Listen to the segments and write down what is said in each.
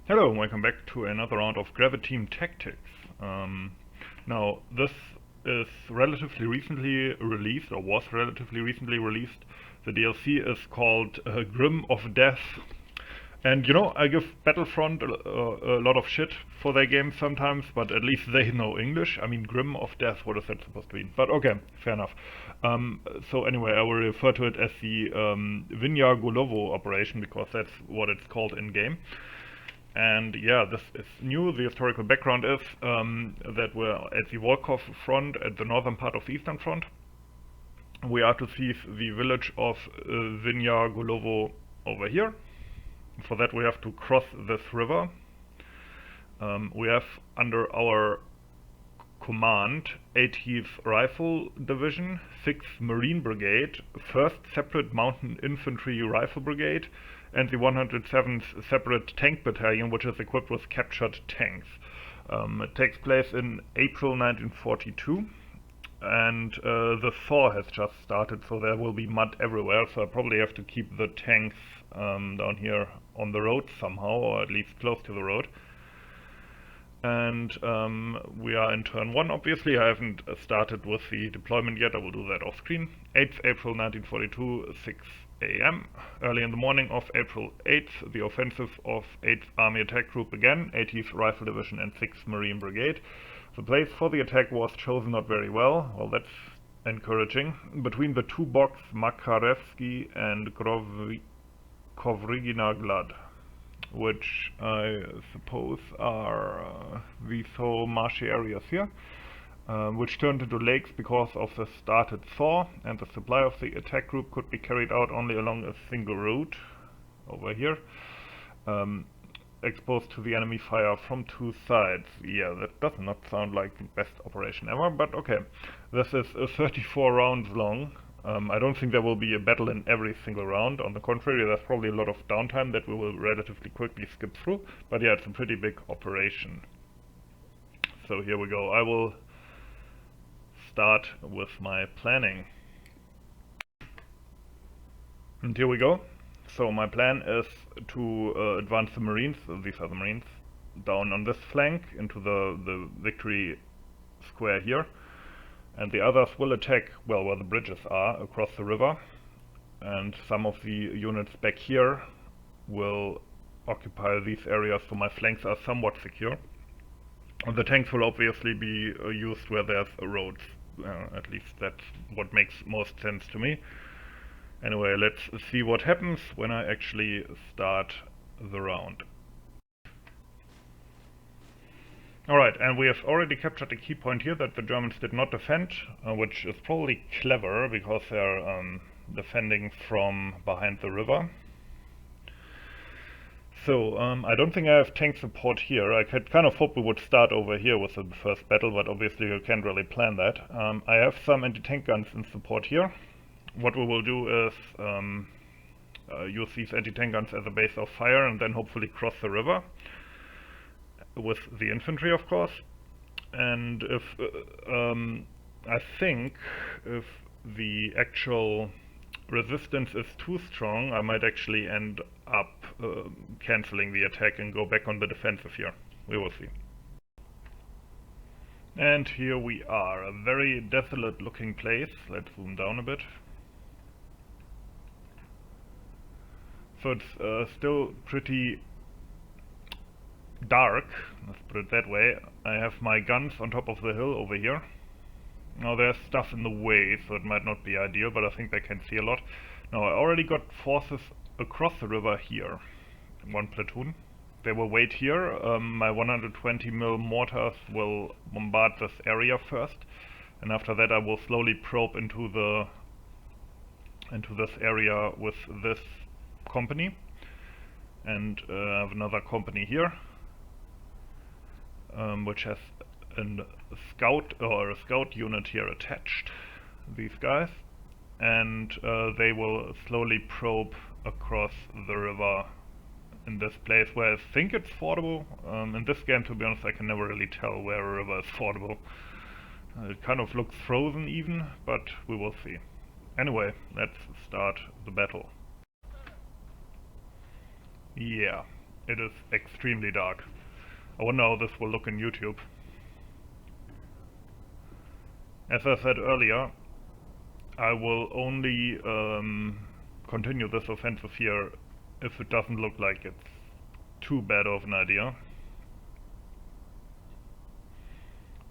Hello, and welcome back to another round of Graviteam Tactics. Now, this is relatively recently released, or was relatively recently released. The DLC is called Grim of Death. And you know, I give Battlefront a lot of shit for their games sometimes, but at least they know English. I mean, Grim of Death, what is that supposed to mean? But okay, fair enough. So anyway, I will refer to it as the Vinyagolovo operation, because that's what it's called in-game. And yeah, this is new. The historical background is that we're at the Volkov front, at the northern part of the Eastern Front. We are to seize the village of Vinyagolovo over here. For that we have to cross this river. We have under our command 80th Rifle Division, 6th Marine Brigade, 1st Separate Mountain Infantry Rifle Brigade, and the 107th Separate Tank Battalion, which is equipped with captured tanks. It takes place in April 1942, and the thaw has just started, so there will be mud everywhere, so I probably have to keep the tanks down here on the road somehow, or at least close to the road. And we are in turn 1, obviously. I haven't started with the deployment yet, I will do that off screen. 8th April 1942, 6 AM. Early in the morning of April 8th, the offensive of 8th Army Attack Group began, 80th Rifle Division and 6th Marine Brigade. The place for the attack was chosen not very well that's encouraging. Between the two bogs Makarevsky and Kovrynagrad, which I suppose are these whole marshy areas here, which turned into lakes because of the started thaw, and the supply of the attack group could be carried out only along a single route, over here, exposed to the enemy fire from two sides. Yeah, that does not sound like the best operation ever, but okay. This is 34 rounds long. I don't think there will be a battle in every single round. On the contrary, there's probably a lot of downtime that we will relatively quickly skip through. But yeah, it's a pretty big operation. So here we go. I will start with my planning. And here we go. So my plan is to advance the Marines, these are the Marines, down on this flank into the victory square here. And the others will attack, well, where the bridges are, across the river. And some of the units back here will occupy these areas, so my flanks are somewhat secure. And the tanks will obviously be used where there's roads. At least that's what makes most sense to me. Anyway, let's see what happens when I actually start the round. Alright, and we have already captured a key point here that the Germans did not defend, which is probably clever, because they're defending from behind the river. So, I don't think I have tank support here. I could kind of hope we would start over here with the first battle, but obviously you can't really plan that. I have some anti-tank guns in support here. What we will do is use these anti-tank guns as a base of fire, and then hopefully cross the river with the infantry, of course. And if I think if the actual resistance is too strong, I might actually end up cancelling the attack and go back on the defensive here. We will see. And here we are, a very desolate looking place. Let's zoom down a bit. So it's still pretty dark, let's put it that way. I have my guns on top of the hill over here. Now there's stuff in the way, so it might not be ideal, but I think they can see a lot. Now I already got forces across the river here, one platoon. They will wait here. My 120mm mortars will bombard this area first, and after that I will slowly probe into this area with this company. And I have another company here, which has a scout unit here attached, these guys, and they will slowly probe across the river in this place where I think it's fordable. In this game, to be honest, I can never really tell where a river is fordable. It kind of looks frozen even, but we will see. Anyway, let's start the battle. Yeah, it is extremely dark. I wonder how this will look in YouTube. As I said earlier, I will only continue this offensive here if it doesn't look like it's too bad of an idea.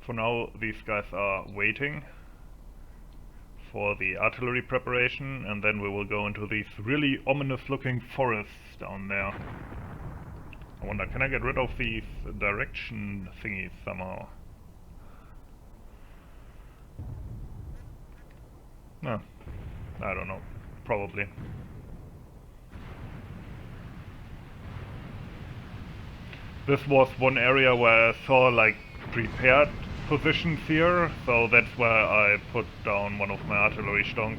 For now, these guys are waiting for the artillery preparation, and then we will go into these really ominous looking forests down there. I wonder, can I get rid of these direction thingies somehow? No, I don't know, probably. This was one area where I saw like prepared positions here, so that's where I put down one of my artillery stonks.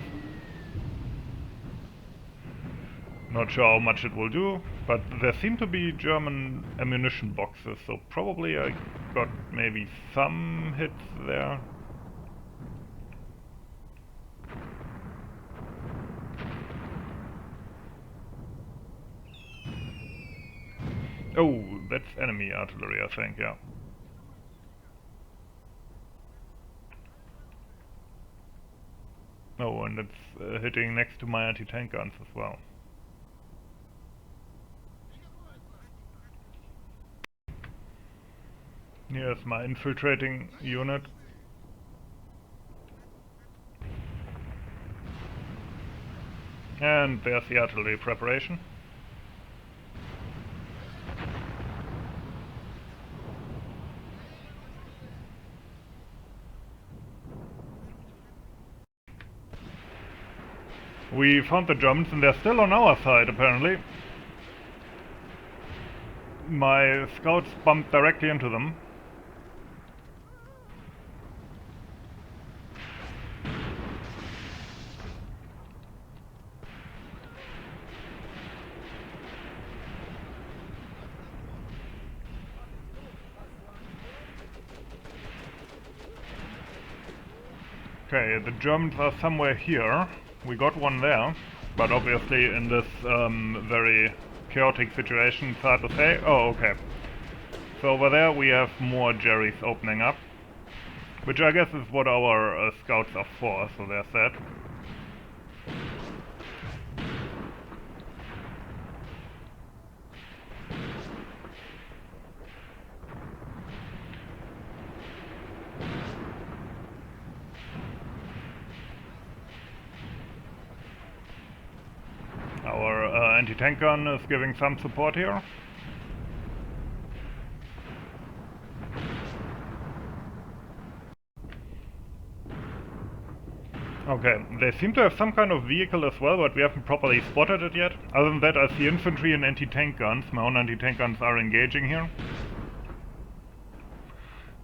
Not sure how much it will do, but there seem to be German ammunition boxes, so probably I got maybe some hits there. Oh, that's enemy artillery, I think, yeah. Oh, and it's hitting next to my anti-tank guns as well. Here's my infiltrating unit. And there's the artillery preparation. We found the Germans and they're still on our side apparently. My scouts bumped directly into them. Okay, the Germans are somewhere here. We got one there, but obviously in this very chaotic situation, it's hard to say. Oh, okay. So over there we have more Jerrys opening up, which I guess is what our scouts are for, so there's that. Our anti-tank gun is giving some support here. Okay, they seem to have some kind of vehicle as well, but we haven't properly spotted it yet. Other than that, I see infantry and anti-tank guns. My own anti-tank guns are engaging here.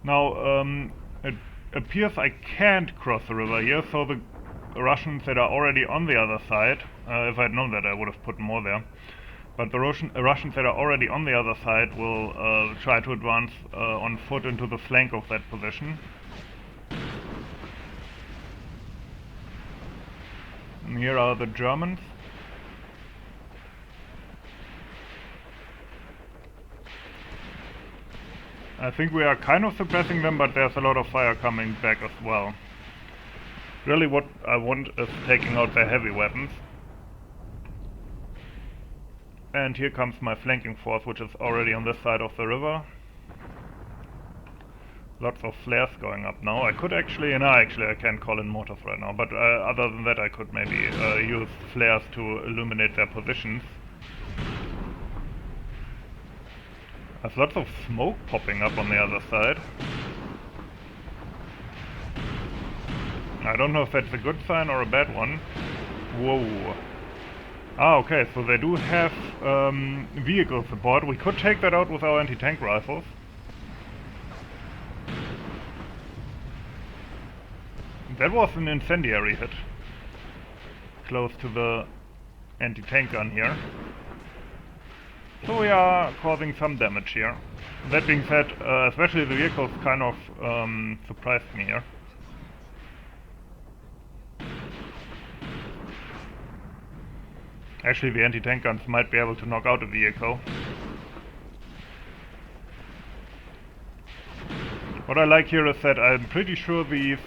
Now, it appears I can't cross the river here, so the Russians that are already on the other side, if I'd known that I would have put more there, but the Russians that are already on the other side will try to advance on foot into the flank of that position. And here are the Germans. I think we are kind of suppressing them, but there's a lot of fire coming back as well. Really what I want is taking out their heavy weapons. And here comes my flanking force, which is already on this side of the river. Lots of flares going up now. I could actually, I can't call in mortars right now, but other than that I could maybe use flares to illuminate their positions. There's lots of smoke popping up on the other side. I don't know if that's a good sign or a bad one. Whoa. Ah, okay, so they do have vehicle support. We could take that out with our anti-tank rifles. That was an incendiary hit. Close to the anti-tank gun here. So we are causing some damage here. That being said, especially the vehicles kind of surprised me here. Actually, the anti-tank guns might be able to knock out a vehicle. What I like here is that I'm pretty sure these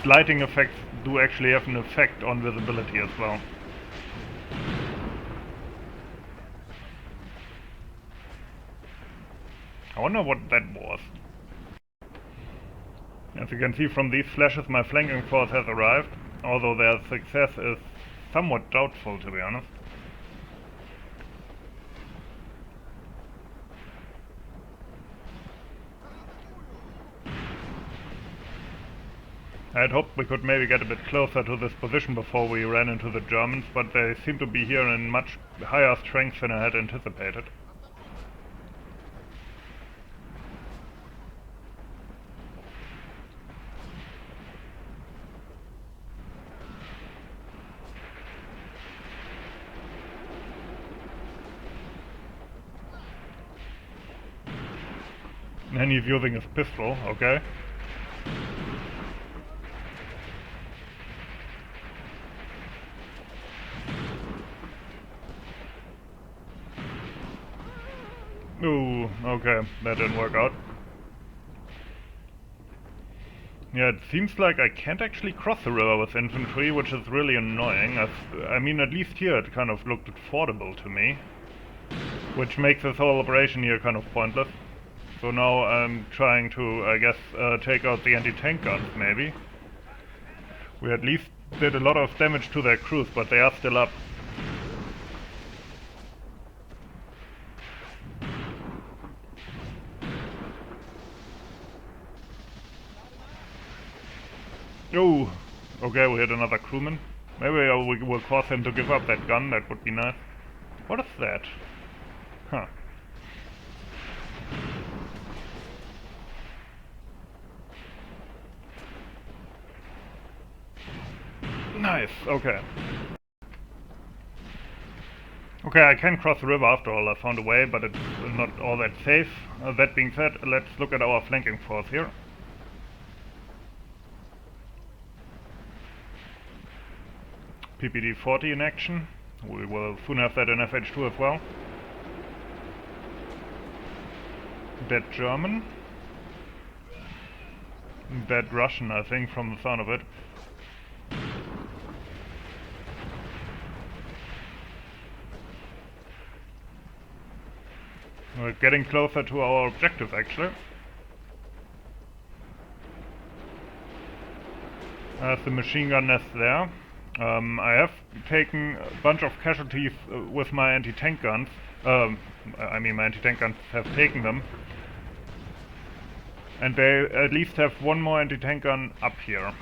lighting effects do actually have an effect on visibility as well. I wonder what that was. As you can see from these flashes, my flanking force has arrived, although their success is somewhat doubtful, to be honest. I had hoped we could maybe get a bit closer to this position before we ran into the Germans, but they seem to be here in much higher strength than I had anticipated. And he's using his pistol, okay. Ooh, okay, that didn't work out. Yeah, it seems like I can't actually cross the river with infantry, which is really annoying. I mean, at least here it kind of looked affordable to me, which makes this whole operation here kind of pointless. So now I'm trying to, I guess, take out the anti-tank guns, maybe. We at least did a lot of damage to their crews, but they are still up. Oh, okay, we hit another crewman. Maybe we will cause him to give up that gun, that would be nice. What is that? Huh. Nice, okay. Okay, I can cross the river after all, I found a way, but it's not all that safe. That being said, let's look at our flanking force here. PPD-40 in action. We will soon have that in FH2 as well. Dead German. Dead Russian, I think, from the sound of it. We're getting closer to our objective, actually. There's the machine gun nest there. I have taken a bunch of casualties with my anti-tank guns. I mean, my anti-tank guns have taken them. And they at least have one more anti-tank gun up here.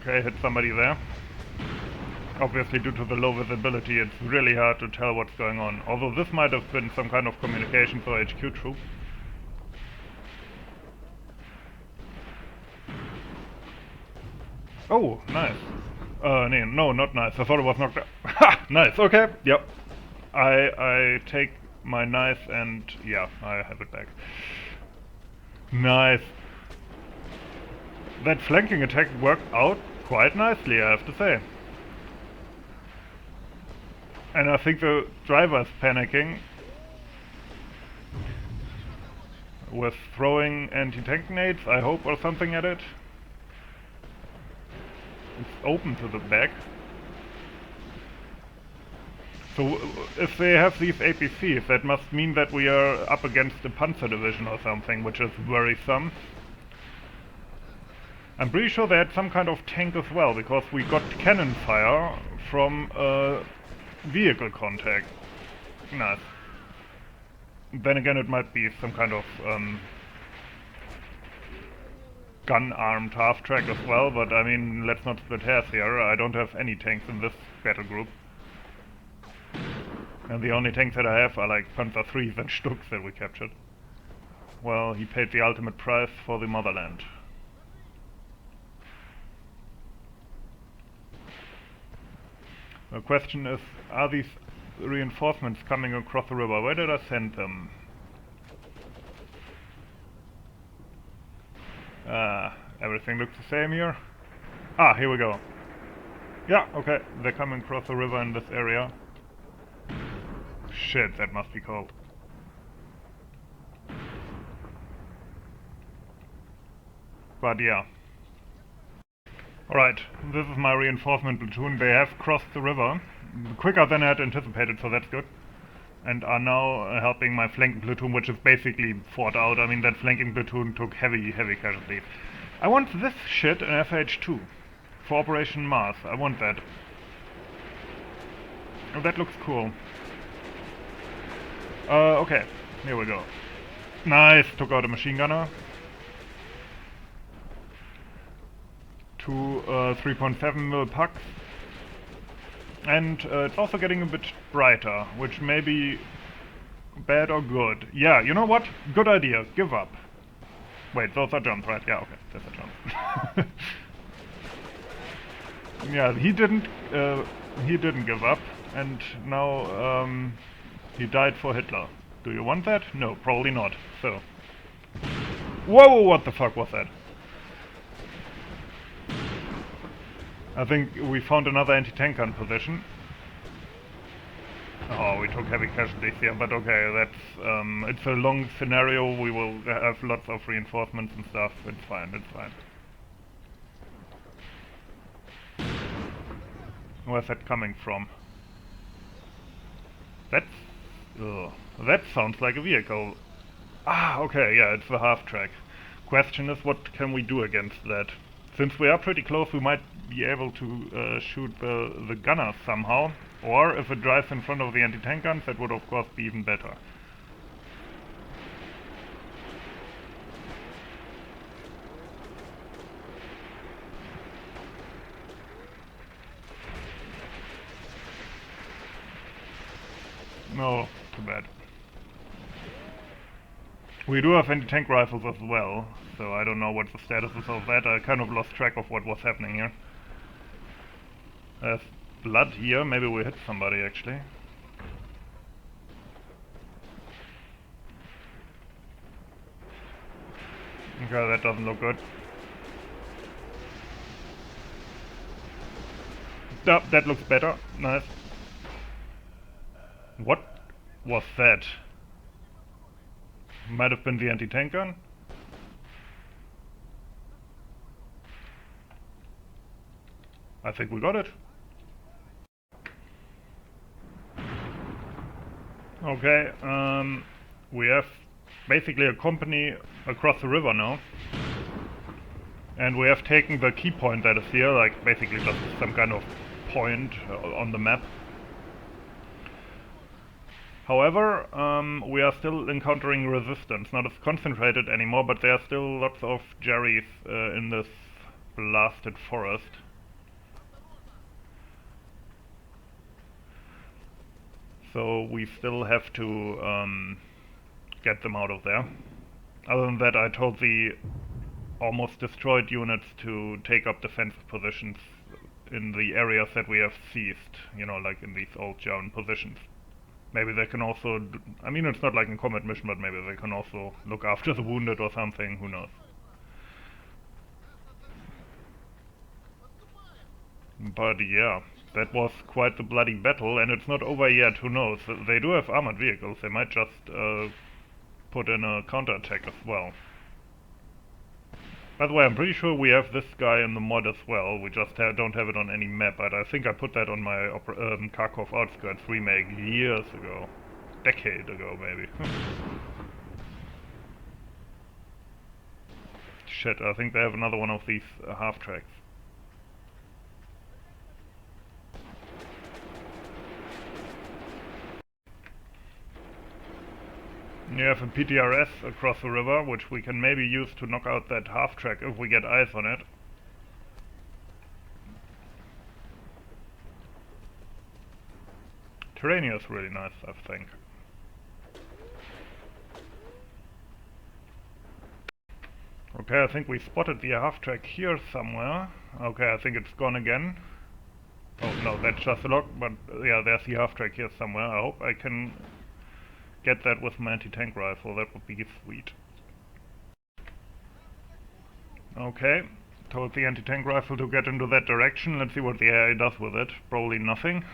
Okay, hit somebody there. Obviously, due to the low visibility, it's really hard to tell what's going on. Although this might have been some kind of communication for HQ troop. Oh, nice. No, not nice. I thought it was knocked out. Ha! Nice, okay, yep. I take my knife and, yeah, I have it back. Nice. That flanking attack worked out quite nicely, I have to say. And I think the driver's panicking with throwing anti-tank nades, I hope, or something at it. It's open to the back. So if they have these APCs, that must mean that we are up against a panzer division or something, which is worrisome. I'm pretty sure they had some kind of tank as well, because we got cannon fire from vehicle contact. Nice. Then again, it might be some kind of gun-armed half-track as well, but I mean, let's not split hairs here. I don't have any tanks in this battle group. And the only tanks that I have are like Panzer IIIs and Stuks that we captured. Well, he paid the ultimate price for the motherland. The question is, are these reinforcements coming across the river? Where did I send them? Everything looks the same here. Ah, here we go. Yeah, okay, they're coming across the river in this area. Shit, that must be cold. But yeah. Alright, this is my reinforcement platoon. They have crossed the river quicker than I had anticipated, so that's good. And are now helping my flanking platoon, which is basically fought out. I mean, that flanking platoon took heavy casualties. I want this shit in FH2 for Operation Mars. I want that. Oh, that looks cool. Okay, here we go. Nice, took out a machine gunner. Two 3.7 mil pucks. And it's also getting a bit brighter, which may be bad or good. Yeah, you know what? Good idea. Give up. Wait, those are jumps, right? Yeah, okay, that's a jump. Yeah, he didn't give up, and now he died for Hitler. Do you want that? No, probably not. So, whoa, what the fuck was that? I think we found another anti-tank gun position. Oh, we took heavy casualties here, but okay, that's it's a long scenario. We will have lots of reinforcements and stuff. It's fine. It's fine. Where's that coming from? That sounds like a vehicle. Ah, okay, yeah, it's the half-track. Question is, what can we do against that? Since we are pretty close, we might be able to shoot the gunners somehow. Or, if it drives in front of the anti-tank guns, that would of course be even better. No, too bad. We do have anti-tank rifles as well, so I don't know what the status is of that. I kind of lost track of what was happening here. There's blood here, maybe we hit somebody actually. Okay, that doesn't look good. That looks better, nice. What was that? Might have been the anti-tank gun? I think we got it. Okay, we have basically a company across the river now. And we have taken the key point that is here, like basically just some kind of point on the map. However, we are still encountering resistance, not as concentrated anymore, but there are still lots of Jerrys in this blasted forest. So we still have to get them out of there. Other than that, I told the almost destroyed units to take up defensive positions in the areas that we have seized, you know, like in these old German positions. Maybe they can also, I mean, it's not like a combat mission, but maybe they can also look after the wounded or something, who knows. But yeah, that was quite the bloody battle, and it's not over yet, who knows. They do have armored vehicles, they might just put in a counterattack as well. By the way, I'm pretty sure we have this guy in the mod as well, we just don't have it on any map, but I think I put that on my Kharkov Outskirts remake years ago. Decade ago, maybe. Shit, I think they have another one of these half-tracks. You have a PTRS across the river, which we can maybe use to knock out that half-track if we get eyes on it. Terrain is really nice, I think. Okay, I think we spotted the half-track here somewhere. Okay, I think it's gone again. Oh no, that's just a lock, but yeah, there's the half-track here somewhere. I hope I can get that with my anti-tank rifle, that would be sweet. Okay, told the anti-tank rifle to get into that direction. Let's see what the AI does with it. Probably nothing.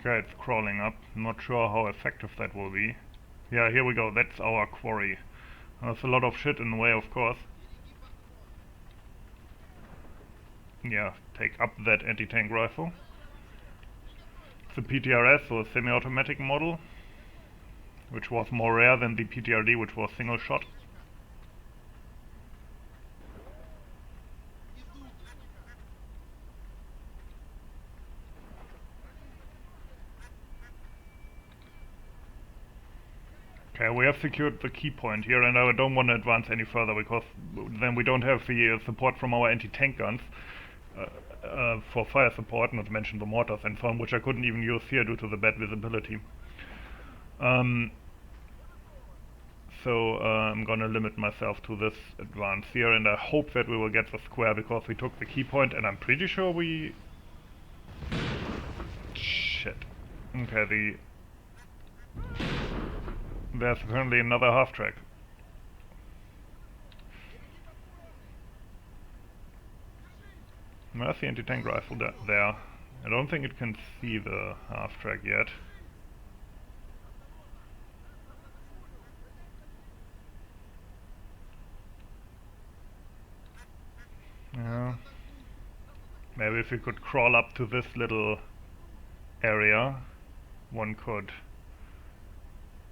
Okay, it's crawling up. Not sure how effective that will be. Yeah, here we go. That's our quarry. There's a lot of shit in the way, of course. Yeah, take up that anti-tank rifle. It's a PTRS, so a semi-automatic model, which was more rare than the PTRD, which was single shot. Okay, we have secured the key point here, and I don't want to advance any further because then we don't have the support from our anti-tank guns for fire support, not to mention the mortars and so on, which I couldn't even use here due to the bad visibility. So I'm gonna limit myself to this advance here, and I hope that we will get the square because we took the key point, and I'm pretty sure we... Shit. Okay, there's apparently another half-track. Where's the anti-tank rifle there? I don't think it can see the half-track yet. Yeah. Maybe if we could crawl up to this little area, one could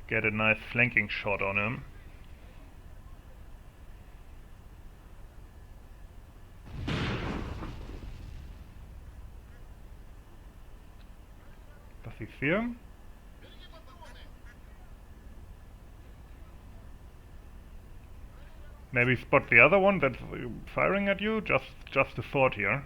get a nice flanking shot on him. Does he see him? Maybe spot the other one that's firing at you? Just a thought here.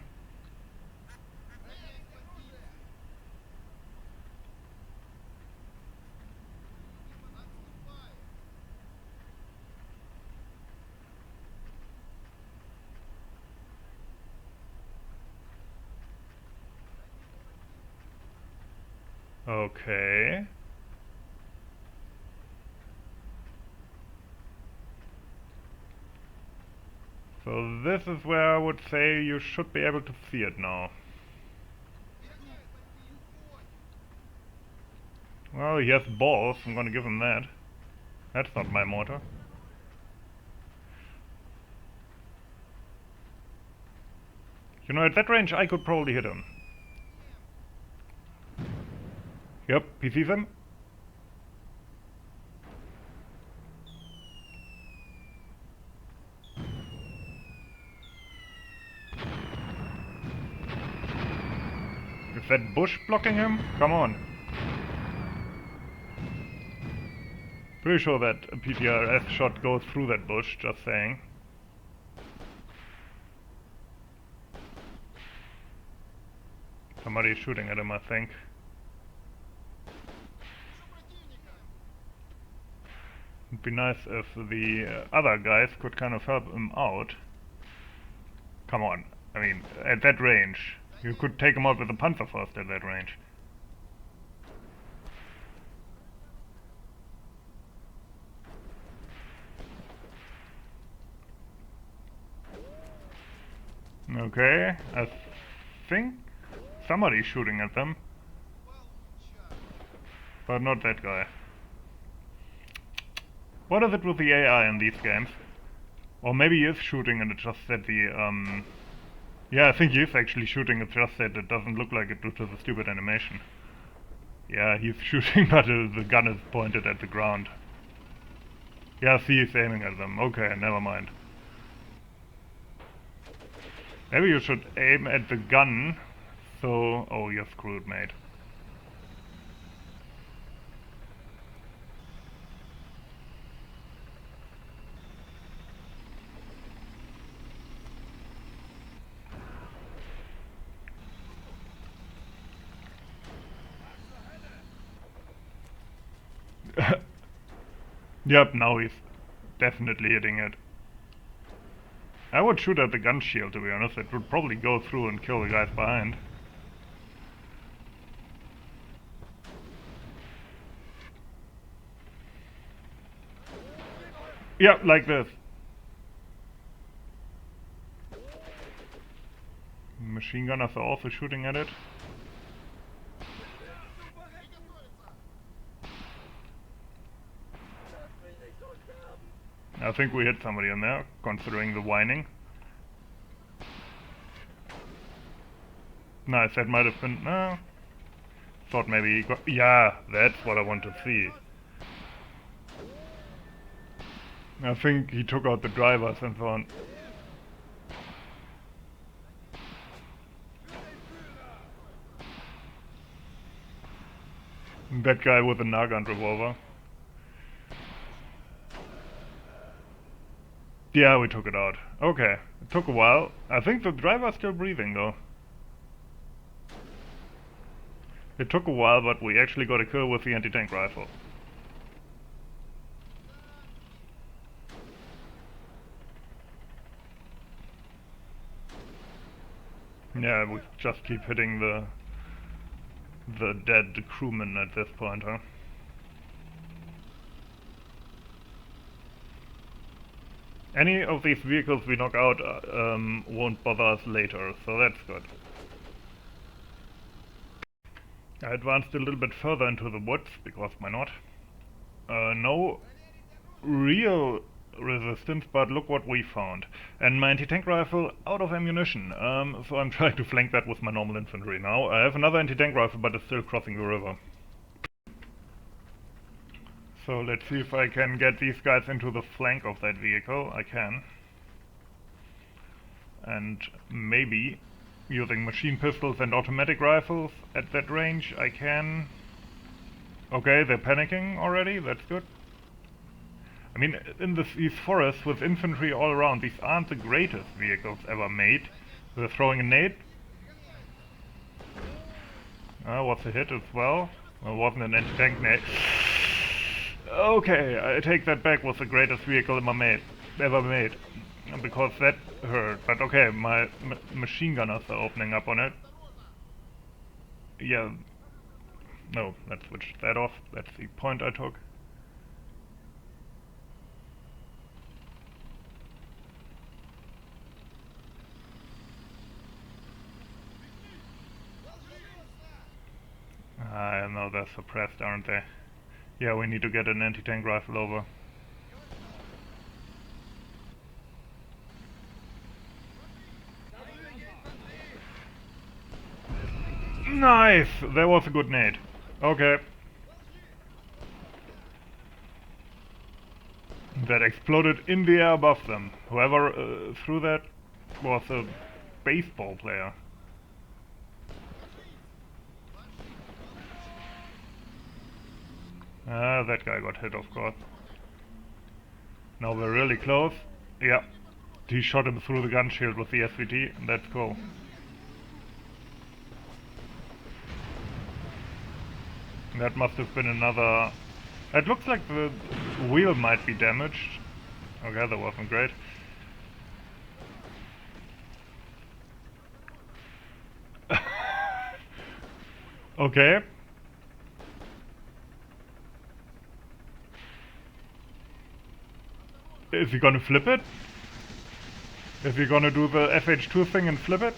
Okay. So this is where I would say you should be able to see it now. Well, he has balls, I'm gonna give him that. That's not my mortar. You know, at that range I could probably hit him. Yep, he sees him. Is that bush blocking him? Come on. Pretty sure that a PTRS shot goes through that bush, just saying. Somebody's shooting at him, I think. It'd be nice if the other guys could kind of help him out. Come on, I mean, at that range. You could take him out with a Panzerfaust at that range. Okay, I think somebody's shooting at them. But not that guy. What is it with the AI in these games? Or maybe he is shooting and it's just that the, yeah, I think he is actually shooting, it's just that it doesn't look like it due to the stupid animation. Yeah, he's shooting, but the gun is pointed at the ground. Yeah, see, he's aiming at them. Okay, never mind. Maybe you should aim at the gun, so... Oh, you're screwed, mate. Yep, now he's definitely hitting it. I would shoot at the gun shield, to be honest. It would probably go through and kill the guys behind. Yep, like this. Machine gunners are also shooting at it. think we hit somebody in there, considering the whining. Nice, that might have been... no. Thought maybe he got... yeah, that's what I want to see. I think he took out the drivers and so on. That guy with the Nagant revolver. Yeah, we took it out. Okay, it took a while. I think the driver's still breathing though. It took a while, but we actually got a kill with the anti-tank rifle. Yeah, we just keep hitting the dead crewman at this point, huh? Any of these vehicles we knock out won't bother us later, so that's good. I advanced a little bit further into the woods, because why not? No real resistance, but look what we found. And my anti-tank rifle out of ammunition, so I'm trying to flank that with my normal infantry now. I have another anti-tank rifle, but it's still crossing the river. So let's see if I can get these guys into the flank of that vehicle. I can. And maybe using machine pistols and automatic rifles at that range I can... Okay, they're panicking already, that's good. I mean, in these forests with infantry all around, these aren't the greatest vehicles ever made. They're throwing a nade. Was a hit as well. Well, it wasn't an anti-tank nade. Okay, I take that back, was the greatest vehicle ever made. Because that hurt. But okay, my machine gunners are opening up on it. Yeah. No, let's switch that off. That's the point I took. I know they're suppressed, aren't they? Yeah, we need to get an anti-tank rifle over. Nice! That was a good nade. Okay. That exploded in the air above them. Whoever threw that was a baseball player. That guy got hit, of course. Now we're really close. Yeah. He shot him through the gun shield with the SVT. That's cool. That must have been another... It looks like the wheel might be damaged. Okay, that wasn't great. Okay. Is he gonna flip it? Is he gonna do the FH2 thing and flip it?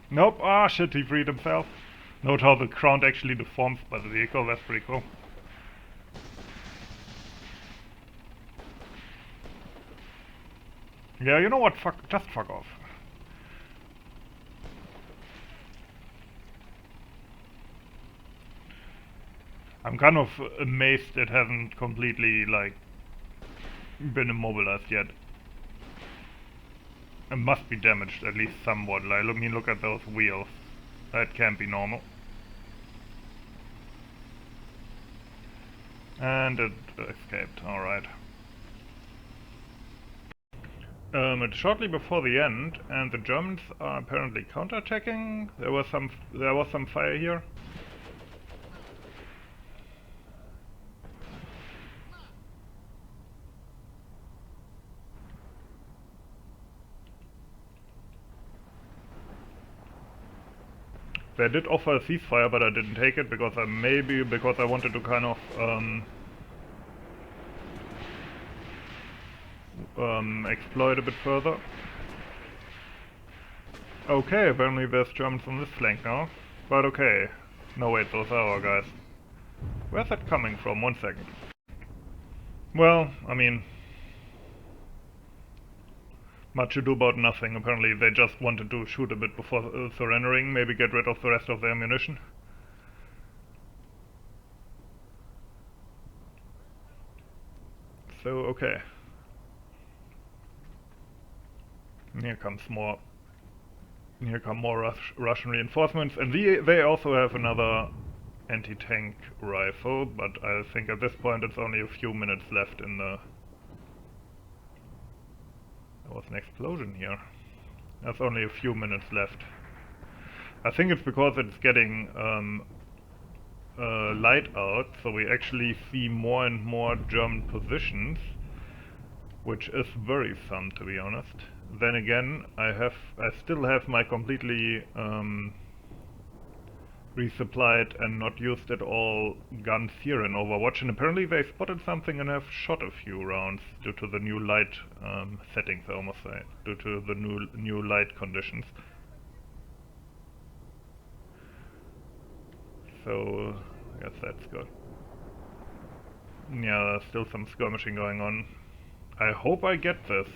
Nope. Ah, shit, he freed himself. Note how the ground actually deforms by the vehicle, that's pretty cool. Yeah, you know what, just fuck off. I'm kind of amazed it hasn't completely, like, been immobilized yet. It must be damaged at least somewhat. Like, look at those wheels. That can't be normal. And it escaped, alright. It's shortly before the end, and the Germans are apparently counterattacking. There was some fire here. They did offer a ceasefire, but I didn't take it because I wanted to kind of exploit a bit further. Okay, apparently there's Germans on this flank now, but okay, No wait, those are our guys. Where's that coming from? 1 second. Well, I mean, much ado about nothing. Apparently they just wanted to shoot a bit before surrendering, maybe get rid of the rest of their ammunition. So, okay. Here come more Russian reinforcements, and they also have another anti-tank rifle, but I think at this point it's only a few minutes left in the... There was an explosion here. There's only a few minutes left. I think it's because it's getting light out, so we actually see more and more German positions, which is worrisome, to be honest. Then again, I still have my completely resupplied and not used at all guns here in Overwatch, and apparently they spotted something and have shot a few rounds due to the new light settings, I almost say, due to the new light conditions. So, I guess that's good. Yeah, there's still some skirmishing going on. I hope I get this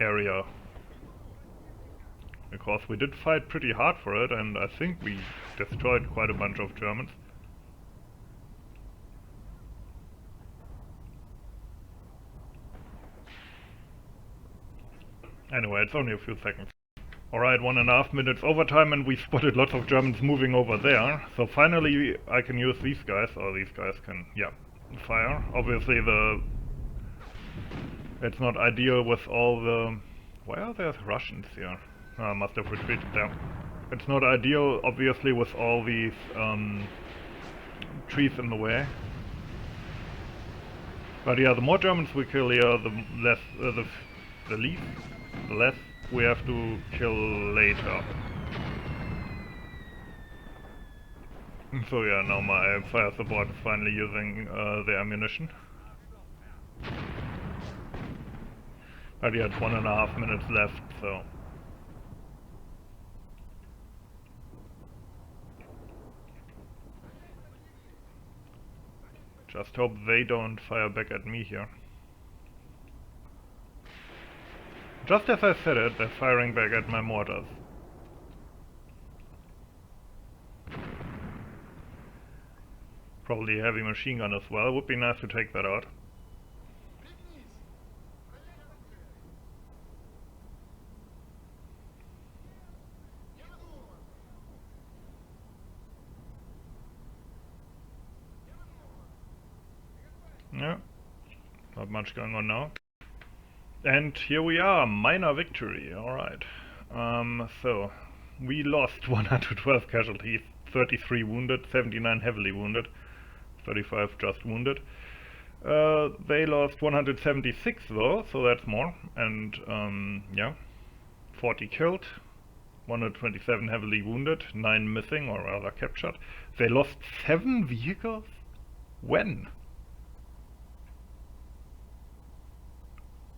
area, because we did fight pretty hard for it, and I think we destroyed quite a bunch of Germans. Anyway, it's only a few seconds. Alright, 1.5 minutes overtime, and we spotted lots of Germans moving over there. So finally I can use these guys, or these guys can, yeah, fire. Obviously it's not ideal with all the... Why are there Russians here? Oh, I must have retreated there. It's not ideal, obviously, with all these trees in the way. But yeah, the more Germans we kill here, the less, the less we have to kill later. So yeah, now my fire support is finally using the ammunition. But yeah, it's 1.5 minutes left, so... Just hope they don't fire back at me here. Just as I said it, they're firing back at my mortars. Probably a heavy machine gun as well, would be nice to take that out. Yeah, not much going on now. And here we are, minor victory, alright. So, we lost 112 casualties, 33 wounded, 79 heavily wounded, 35 just wounded. They lost 176 though, so that's more, and yeah, 40 killed, 127 heavily wounded, 9 missing, or rather captured. They lost 7 vehicles? When?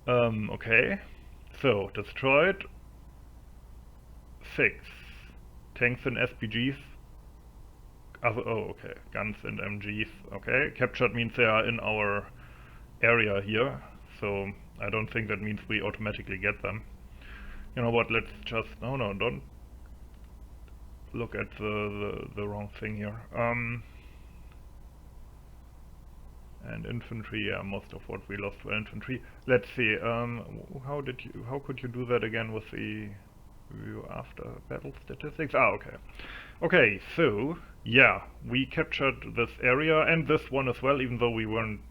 Okay. So, destroyed 6 tanks and SPGs. Oh, okay. Guns and MGs. Okay. Captured means they are in our area here, so I don't think that means we automatically get them. You know what? Let's just... No, don't look at the wrong thing here. And infantry, yeah, most of what we lost were infantry. Let's see, how could you do that again with the view after battle statistics? Ah, okay. Okay, so, yeah, we captured this area and this one as well, even though we weren't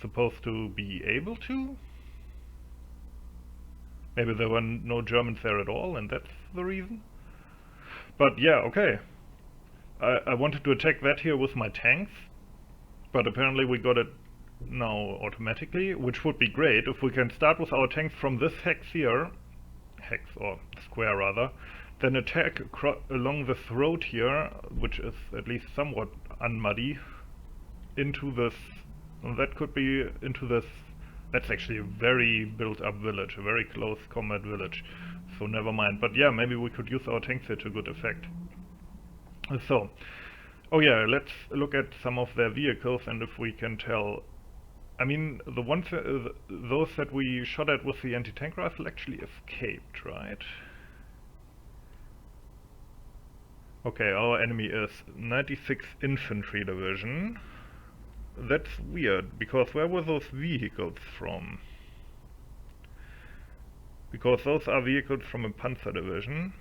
supposed to be able to. Maybe there were no Germans there at all, and that's the reason. But yeah, okay. I wanted to attack that here with my tanks, but apparently we got it now automatically, which would be great if we can start with our tanks from this hex here, or square rather, then attack along this road here, which is at least somewhat unmuddy, into this, that could be into this, that's actually a very built up village, a very close combat village, so never mind. But yeah, maybe we could use our tanks here to good effect. So, oh yeah, let's look at some of their vehicles and if we can tell. I mean, the ones, those that we shot at with the anti-tank rifle actually escaped, right? Okay, our enemy is 96th Infantry Division. That's weird, because where were those vehicles from? Because those are vehicles from a Panzer Division.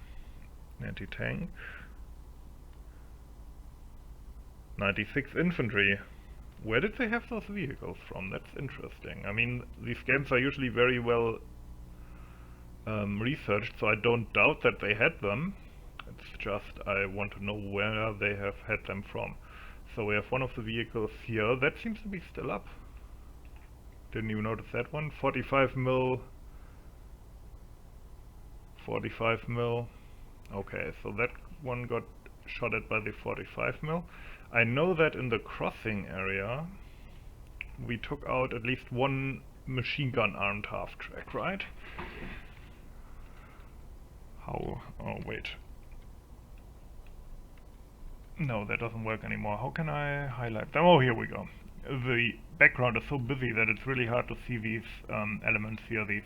Anti-tank. 96th Infantry. Where did they have those vehicles from? That's interesting. I mean, these games are usually very well researched, so I don't doubt that they had them. It's just I want to know where they have had them from. So we have one of the vehicles here. That seems to be still up. Didn't even notice that one. 45 mil. 45 mil. Okay, so that one got shot at by the 45 mil. I know that in the crossing area we took out at least one machine gun armed half-track, right? How? Oh, wait. No, that doesn't work anymore. How can I highlight them? Oh, here we go. The background is so busy that it's really hard to see these elements here, these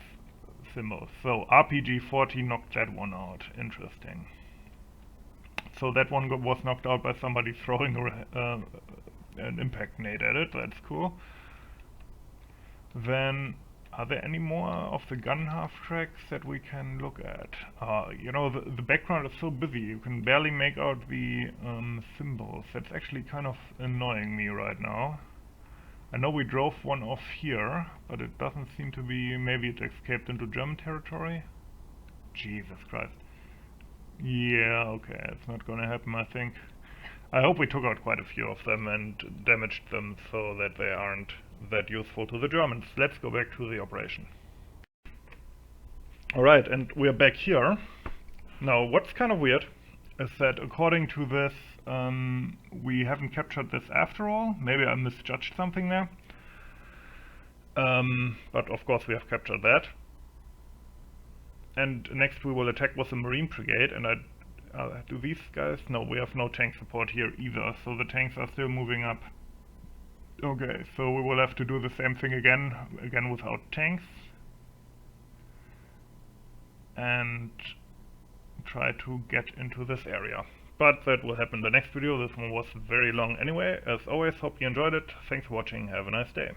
symbols. So RPG-40 knocked that one out. Interesting. So that one was knocked out by somebody throwing an impact nade at it. That's cool. Then, are there any more of the gun half-tracks that we can look at? You know, the background is so busy, you can barely make out the symbols. That's actually kind of annoying me right now. I know we drove one off here, but it doesn't seem to be... Maybe it escaped into German territory? Jesus Christ. Yeah, okay, it's not gonna happen, I think. I hope we took out quite a few of them and damaged them so that they aren't that useful to the Germans. Let's go back to the operation. Alright, and we're back here. Now, what's kind of weird is that according to this, we haven't captured this after all. Maybe I misjudged something there. But of course we have captured that. And next we will attack with the Marine Brigade, and do these guys? No, we have no tank support here either, so the tanks are still moving up. Okay, so we will have to do the same thing again without tanks. And try to get into this area. But that will happen in the next video. This one was very long anyway. As always, hope you enjoyed it. Thanks for watching. Have a nice day.